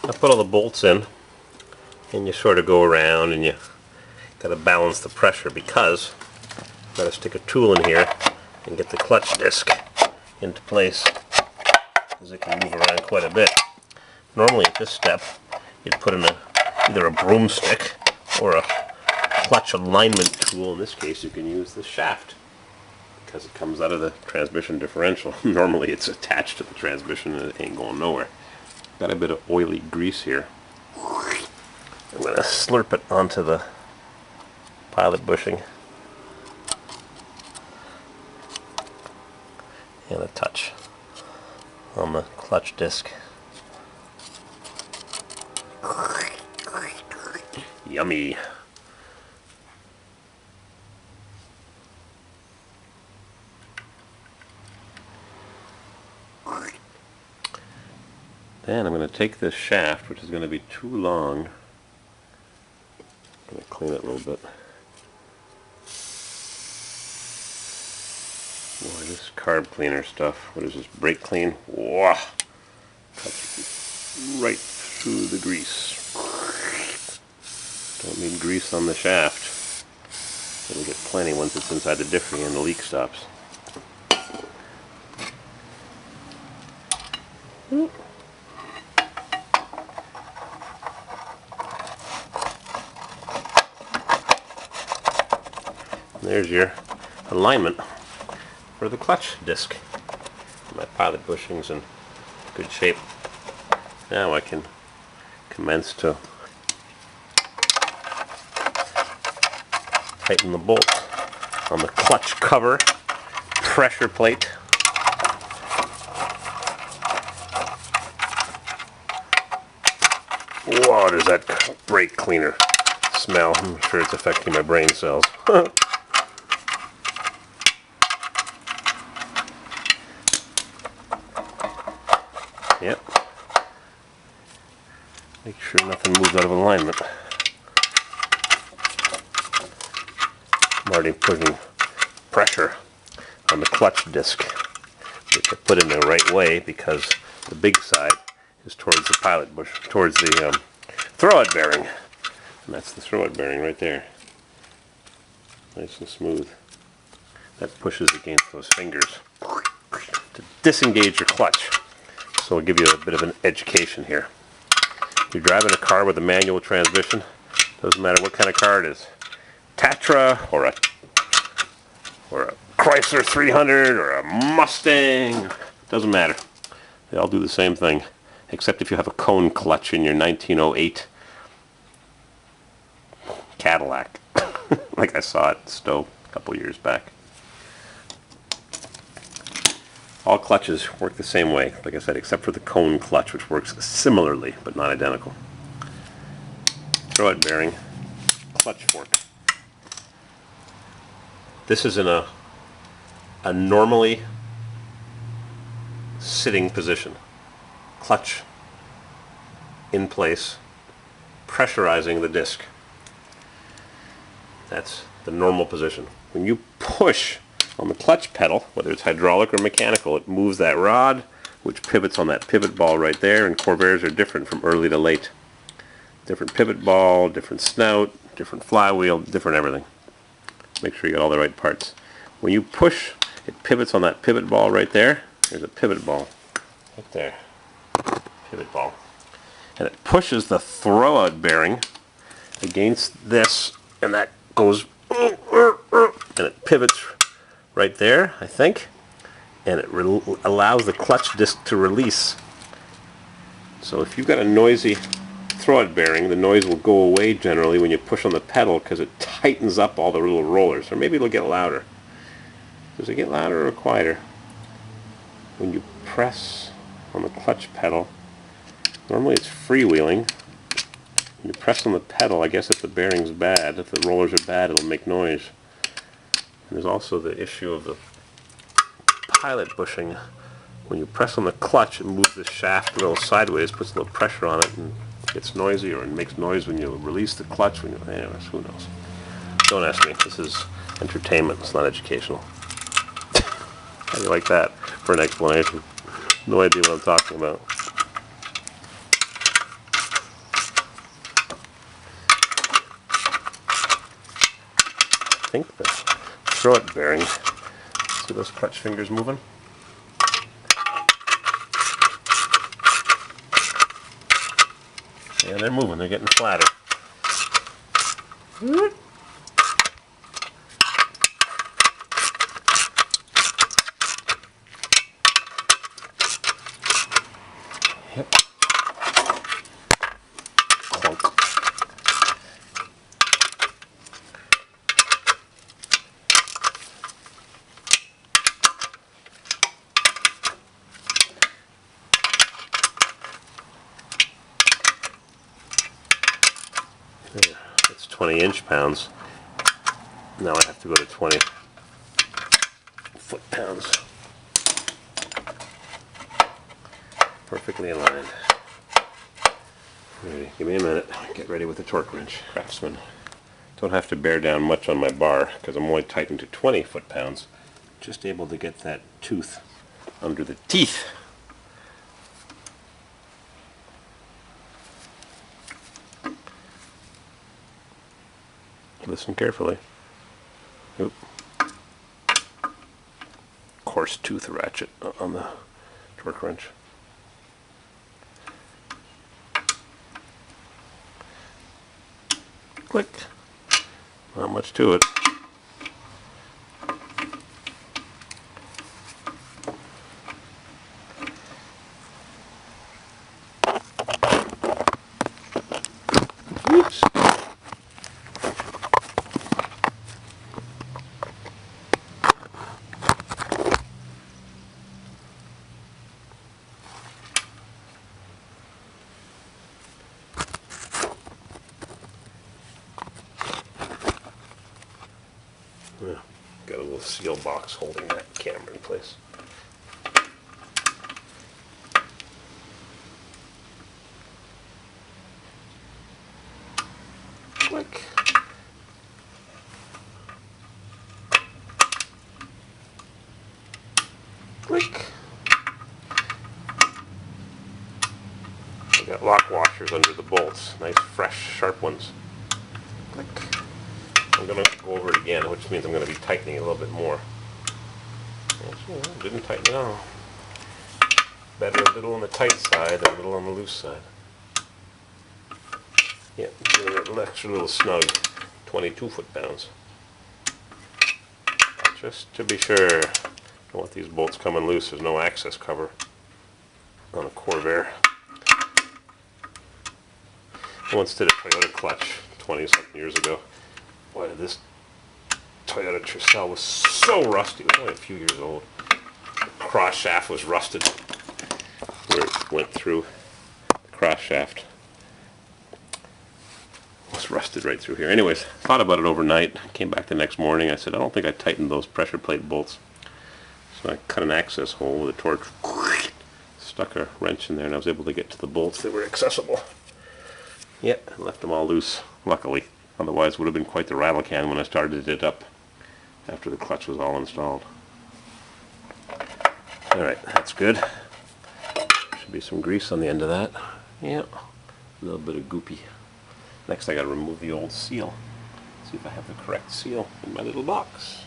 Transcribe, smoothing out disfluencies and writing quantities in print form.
I put all the bolts in, and you sort of go around and you got to balance the pressure, because I've got to stick a tool in here and get the clutch disc into place, because it can move around quite a bit. Normally at this step you'd put in either a broomstick or a clutch alignment tool. In this case you can use the shaft, because it comes out of the transmission differential. Normally it's attached to the transmission and it ain't going nowhere. Got a bit of oily grease here. I'm going to slurp it onto the pilot bushing, and a touch on the clutch disc. Yummy. Then I'm going to take this shaft, which is going to be too long. I'm going to clean it a little bit. Boy, this carb cleaner stuff. What is this? Brake clean? Whoa! Cuts right through the grease. Don't need grease on the shaft. It'll get plenty once it's inside the diffie and the leak stops. There's your alignment for the clutch disc. My pilot bushing's in good shape. Now I can commence to tighten the bolt on the clutch cover pressure plate. Whoa, does that brake cleaner smell? I'm sure it's affecting my brain cells. Yep. Make sure nothing moves out of alignment. I'm already putting pressure on the clutch disc, which I put in the right way because the big side is towards the pilot bush, towards the throwout bearing. And that's the throwout bearing right there. Nice and smooth. That pushes against those fingers to disengage your clutch. So I'll give you a bit of an education here. You're driving a car with a manual transmission. Doesn't matter what kind of car it is. Tatra or a Chrysler 300 or a Mustang. Doesn't matter. They all do the same thing, except if you have a cone clutch in your 1908 Cadillac, like I saw at Stowe a couple years back. All clutches work the same way, like I said, except for the cone clutch, which works similarly but not identical. Throwout bearing, clutch fork. This is in a normally sitting position. Clutch in place, pressurizing the disc. That's the normal position. When you push on the clutch pedal, whether it's hydraulic or mechanical, it moves that rod, which pivots on that pivot ball right there, and Corvairs are different from early to late. Different pivot ball, different snout, different flywheel, different everything. Make sure you got all the right parts. When you push, it pivots on that pivot ball right there. There's a pivot ball right there. Pivot ball. And it pushes the throwout bearing against this, and that goes, and it pivots right there, I think, and it allows the clutch disc to release. So if you've got a noisy throwout bearing, the noise will go away generally when you push on the pedal, because it tightens up all the little rollers. Or maybe it'll get louder. Does it get louder or quieter? When you press on the clutch pedal, normally it's freewheeling. When you press on the pedal, I guess if the bearing's bad, if the rollers are bad, it'll make noise. And there's also the issue of the pilot bushing. When you press on the clutch, it moves the shaft a little sideways, puts a little pressure on it, and it gets noisy, or it makes noise when you release the clutch. Anyways, who knows? Don't ask me. This is entertainment. It's not educational. How do you like that for an explanation? No idea what I'm talking about. think the throw it bearing. See those clutch fingers moving? Yeah, they're moving. They're getting flatter. Yep. Clunk. There. It's 20 inch-pounds. Now I have to go to 20 foot-pounds. Perfectly aligned. Ready. Give me a minute. Get ready with the torque wrench. Craftsman. Don't have to bear down much on my bar because I'm only tightened to 20 foot-pounds. Just able to get that tooth under the teeth. Listen carefully. Oop. Coarse tooth ratchet on the torque wrench. Click. Not much to it. Oops. Yeah, got a little seal box holding that camera in place. Click. Click. We got lock washers under the bolts. Nice, fresh, sharp ones. Click. I'm going to go over it again, which means I'm going to be tightening a little bit more. Actually, didn't tighten at all. Better a little on the tight side than a little on the loose side. Yeah, doing it extra little snug. 22 foot-pounds. Just to be sure, I want these bolts coming loose. There's no access cover on a Corvair. I once did a Toyota clutch 20-something years ago. Boy, this Toyota Tercel was so rusty. It was only a few years old. The cross shaft was rusted where it went through. The cross shaft was rusted right through here. Anyways, thought about it overnight. Came back the next morning. I said, I don't think I tightened those pressure plate bolts. So I cut an access hole with a torch. Stuck a wrench in there and I was able to get to the bolts that were accessible. Yeah, I left them all loose, luckily. Otherwise, it would have been quite the rattle can when I started it up after the clutch was all installed. Alright, that's good. Should be some grease on the end of that. Yeah, a little bit of goopy. Next, I got to remove the old seal. See if I have the correct seal in my little box.